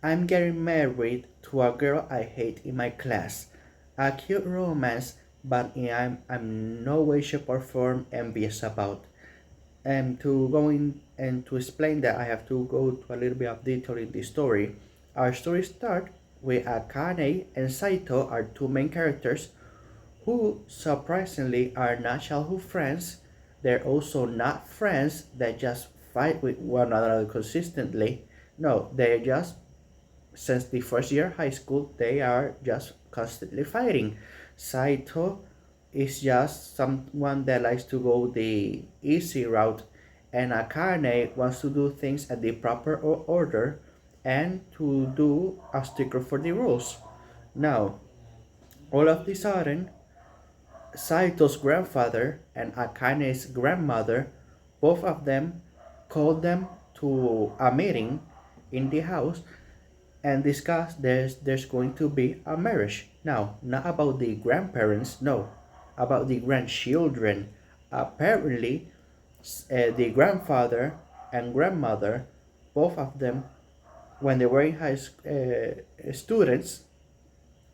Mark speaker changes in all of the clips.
Speaker 1: I'm getting married to a girl I hate in my class. A cute romance, but I'm no way, shape, or form envious about. And to go in and to explain that, I have to go to a little bit of detail in the story. Our story starts with Akane and Saito are two main characters who surprisingly are not childhood friends. They're also not friends that just fight with one another consistently. No, they're just since the first year of high school, they are just constantly fighting. Saito is just someone that likes to go the easy route, and Akane wants to do things at the proper order and to do a sticker for the rules. Now, all of the sudden, Saito's grandfather and Akane's grandmother, both of them, called them to a meeting in the house and discuss there's going to be a marriage. Now, not about the grandparents, no, about the grandchildren. Apparently, the grandfather and grandmother, both of them, when they were in students,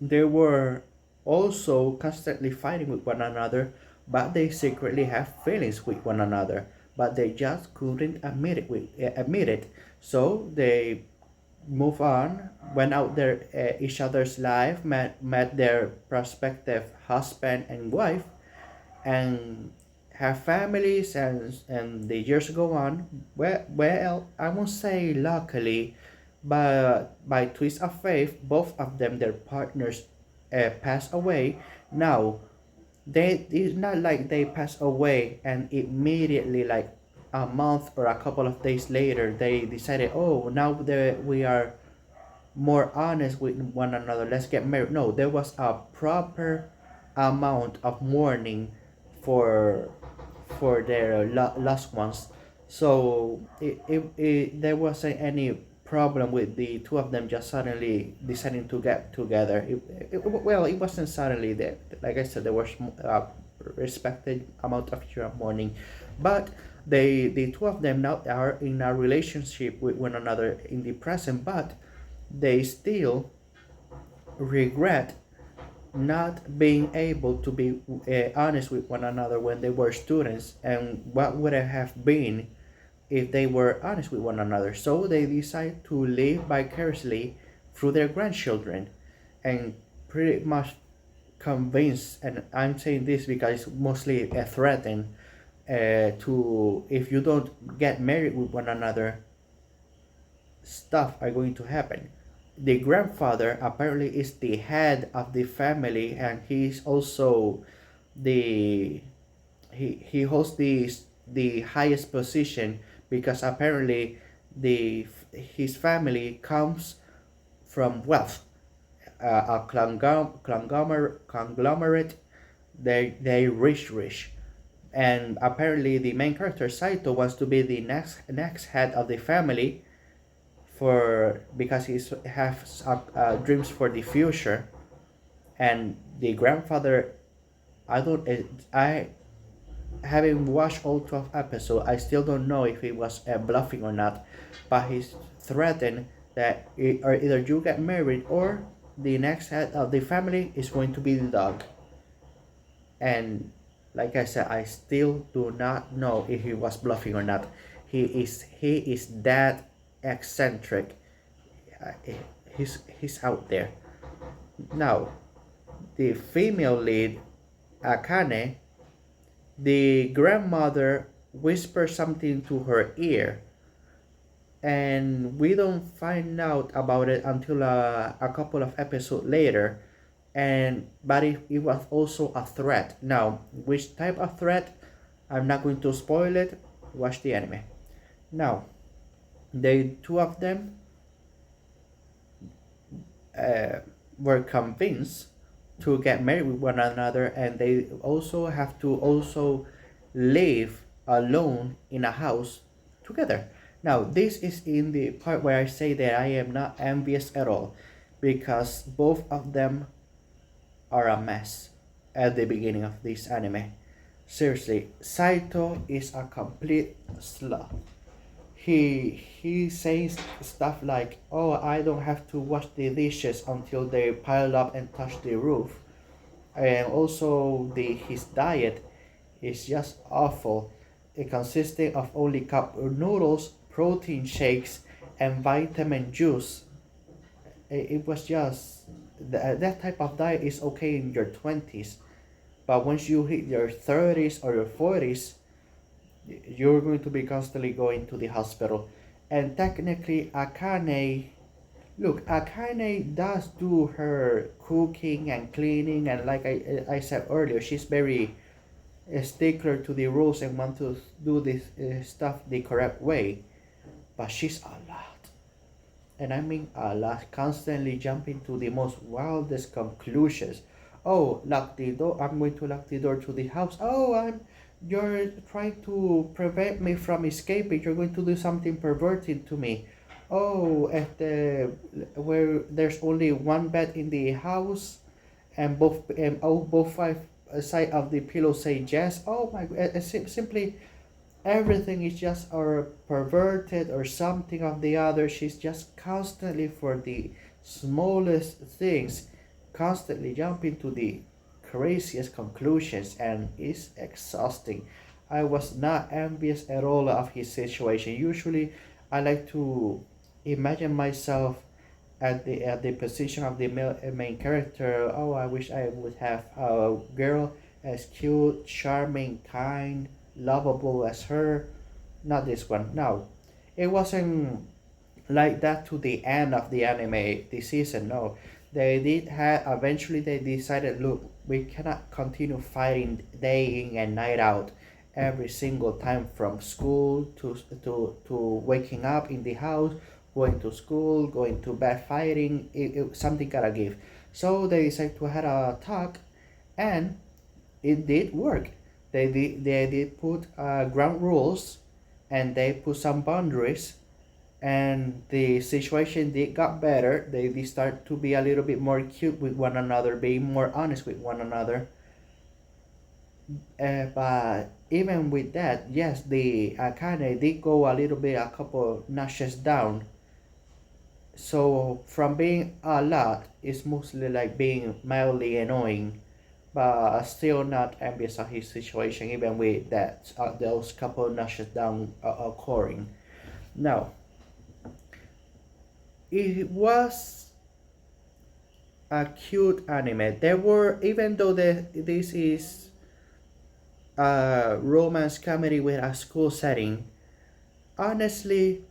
Speaker 1: they were also constantly fighting with one another, but they secretly have feelings with one another, but they just couldn't admit it. So they move on, went out their each other's life, met their prospective husband and wife, and have families, and the years go on. Well, I won't say luckily, but by twist of fate, both of them, their partners, pass away. Now it's not like they pass away and immediately, like a month or a couple of days later, they decided, oh, now that we are more honest with one another, let's get married. No, there was a proper amount of mourning for their lost ones. So there wasn't any problem with the two of them just suddenly deciding to get together. Well, it wasn't suddenly that, like I said, there was a respected amount of year of mourning, but the two of them now are in a relationship with one another in the present, but they still regret not being able to be honest with one another when they were students, and what would it have been if they were honest with one another. So they decide to live vicariously through their grandchildren, and pretty much convinced, and I'm saying this because it's mostly a threaten, to if you don't get married with one another, stuff are going to happen. The grandfather apparently is the head of the family, and he's also the he holds the highest position because apparently the his family comes from wealth, a conglomerate. They rich, and apparently the main character Saito wants to be the next head of the family for because he has dreams for the future. And the grandfather, I don't I having watched all 12 episodes, I still don't know if he was bluffing or not, but he's threatened that or either you get married or the next head of the family is going to be the dog. And like I said, I still do not know if he was bluffing or not. He is that eccentric. Uh, he's out there. Now, the female lead, Akane, the grandmother whispers something to her ear, and we don't find out about it until a couple of episodes later. And but it was also a threat. Now, which type of threat? I'm not going to spoil it. Watch the anime. Now, the two of them uh, were convinced to get married with one another, and they also have to also live alone in a house together. Now this is in the part where I say that I am not envious at all, because both of them are a mess at the beginning of this anime. Seriously, Saito is a complete sloth. he says stuff like, "Oh, I don't have to wash the dishes until they pile up and touch the roof." And also his diet is just awful. It consisting of only cup noodles, protein shakes, and vitamin juice. It was just that type of diet is okay in your 20s, but once you hit your 30s or your 40s, you're going to be constantly going to the hospital. And technically, Akane, look, Akane does do her cooking and cleaning, and like I said earlier, she's very a stickler to the rules and want to do this stuff the correct way. But she's a lot, and I mean a lot, constantly jumping to the most wildest conclusions. Oh, lock the door. I'm going to lock the door to the house. Oh, you're trying to prevent me from escaping. You're going to do something perverted to me. Oh, at the where there's only one bed in the house, and both five side of the pillow say yes. Oh my! Simply everything is just or perverted or something of the other. She's just constantly for the smallest things, constantly jumping to the craziest conclusions, and it's exhausting. I was not envious at all of his situation. Usually I like to imagine myself at the position of the main character. Oh, I wish I would have a girl as cute, charming, kind, lovable as her. Not this one. No, it wasn't like that to the end of the anime, the season. No, they did have. Eventually, they decided, look, we cannot continue fighting day in and night out, every single time from school to waking up in the house, going to school, going to bed, fighting. Something gotta give. So they decided to have a talk, and it did work. They did put ground rules, and they put some boundaries, and the situation did got better. They did start to be a little bit more cute with one another, being more honest with one another. But even with that, yes, the Akane did go a little bit, a couple notches down. So from being a lot, it's mostly like being mildly annoying, but still not envious of his situation, even with that those couple notches down occurring. Now, it was a cute anime. There were, even though this is a romance comedy with a school setting, honestly,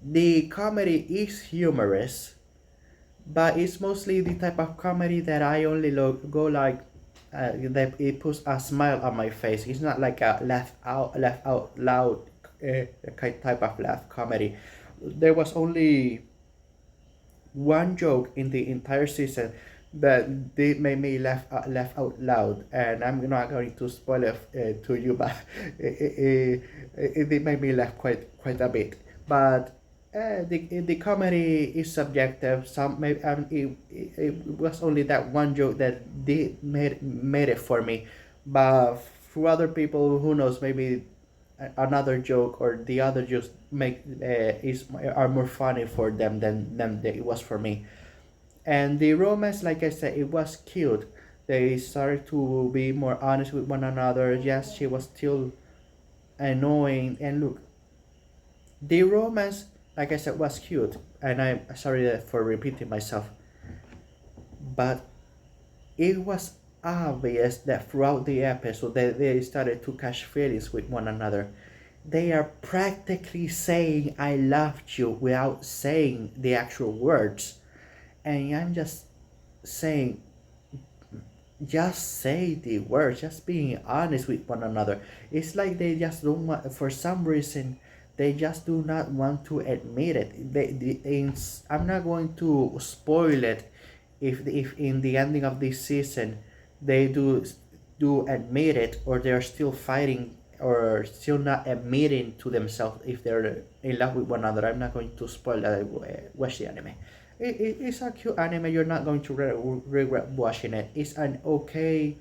Speaker 1: the comedy is humorous, but it's mostly the type of comedy that I only go like that it puts a smile on my face. It's not like a laugh out loud type of laugh comedy. There was only one joke in the entire season that did make me laugh out loud, and I'm not going to spoil it to you, but it did make me laugh quite a bit. But the comedy is subjective. Some maybe it was only that one joke that did made it for me, but for other people, who knows, maybe another joke or the other jokes make is are more funny for them than it was for me. And the romance, like I said, it was cute. They started to be more honest with one another. Yes, she was still annoying, and look, the romance, like I said, was cute. And I'm sorry for repeating myself, but it was obvious that throughout the episode they started to catch feelings with one another. They are practically saying "I loved you" without saying the actual words, and I'm just saying, just say the words, just being honest with one another. It's like they just don't want, for some reason, they just do not want to admit it. I'm not going to spoil it if in the ending of this season they do admit it, or they're still fighting or still not admitting to themselves if they're in love with one another. I'm not going to spoil that. Watch the anime. It's a cute anime. You're not going to regret watching it. It's an okay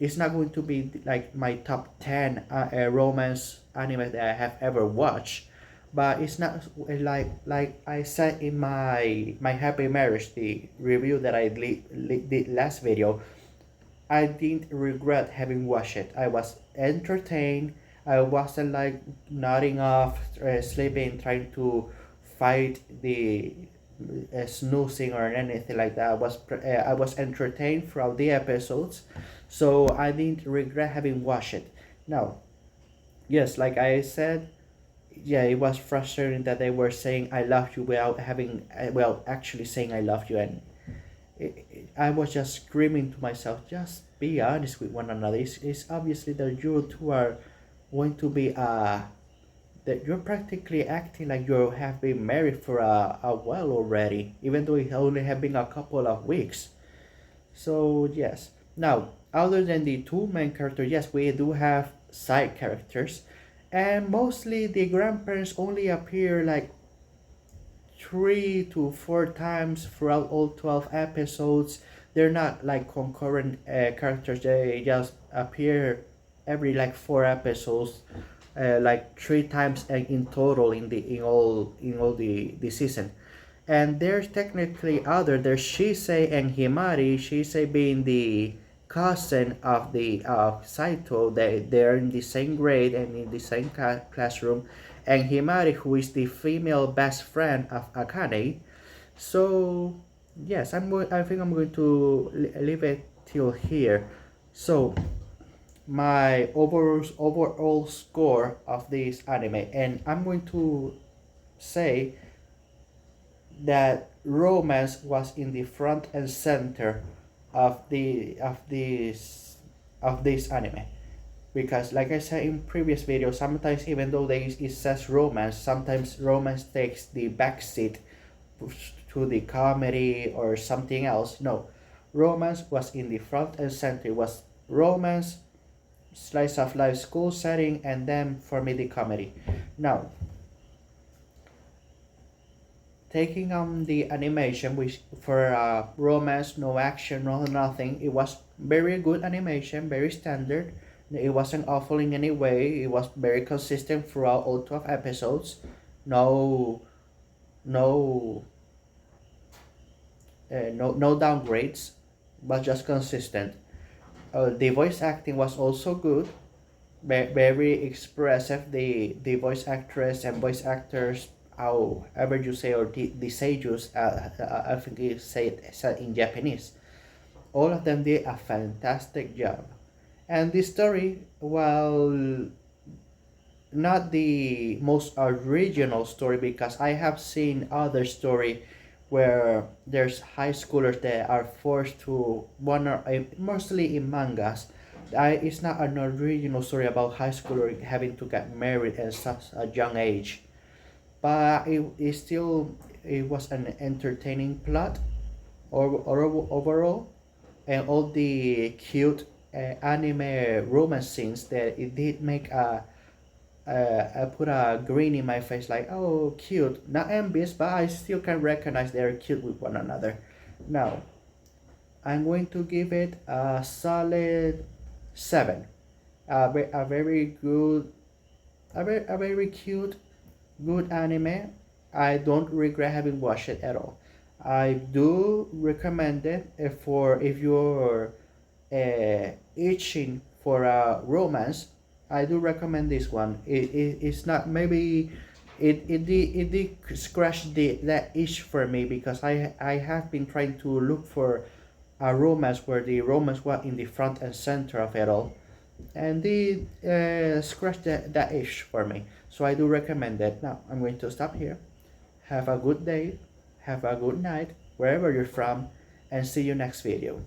Speaker 1: it's not going to be like my top 10 romance anime that I have ever watched, but it's not like I said in my happy marriage, the review that I did last video. I didn't regret having watched it. I was entertained. I wasn't like nodding off, sleeping, trying to fight the snoozing or anything like that. I was entertained throughout the episodes, so I didn't regret having watched it. Now, yes, like I said, yeah, it was frustrating that they were saying "I love you" without having, well, actually saying "I love you," and I was just screaming to myself, just be honest with one another. It's obviously that you two are going to be that you're practically acting like you have been married for a while already, even though it only have been a couple of weeks. So yes. Now, other than the two main characters, yes, we do have side characters, and mostly the grandparents only appear like 3 to 4 times throughout all 12 episodes. They're not like concurrent characters, they just appear every like 4 episodes, like 3 times in total in all the season. And there's technically other, there's Shisei and Himari. Shisei being the cousin of the Saito. They're in the same grade and in the same classroom, and Himari, who is the female best friend of Akane. So yes, I think I'm going to leave it till here. So my overall score of this anime, and I'm going to say that romance was in the front and center of this anime, because like I said in previous videos, sometimes even though it says romance, sometimes romance takes the backseat to the comedy or something else. No, romance was in the front and center. It was romance, slice of life school setting, and then for me the comedy. Now, taking on the animation, which for romance, no action, no nothing, it was very good animation, very standard. It wasn't awful in any way. It was very consistent throughout all 12 episodes. No, no, no downgrades, but just consistent. The voice acting was also good, very expressive. The voice actress and voice actors, however you say, or the seiyus, I think you say it said in Japanese. All of them did a fantastic job. And the story, while not the most original story, because I have seen other story where there's high schoolers that are forced to one or mostly in mangas. It's not an original story about high schooler having to get married at such a young age, but it was an entertaining plot or overall, and all the cute anime romance scenes that it did make I put a grin in my face, like, oh, cute. Not envious, but I still can recognize they're cute with one another. Now, I'm going to give it a solid 7. A very good, a very cute, good anime. I don't regret having watched it at all. I do recommend it for if you're itching for a romance. I do recommend this one. It's not maybe it did scratch that itch for me, because I have been trying to look for a romance where the romance was in the front and center of it all, and they scratch that itch for me. So I do recommend it. Now I'm going to stop here. Have a good day. Have a good night wherever you're from, and see you next video.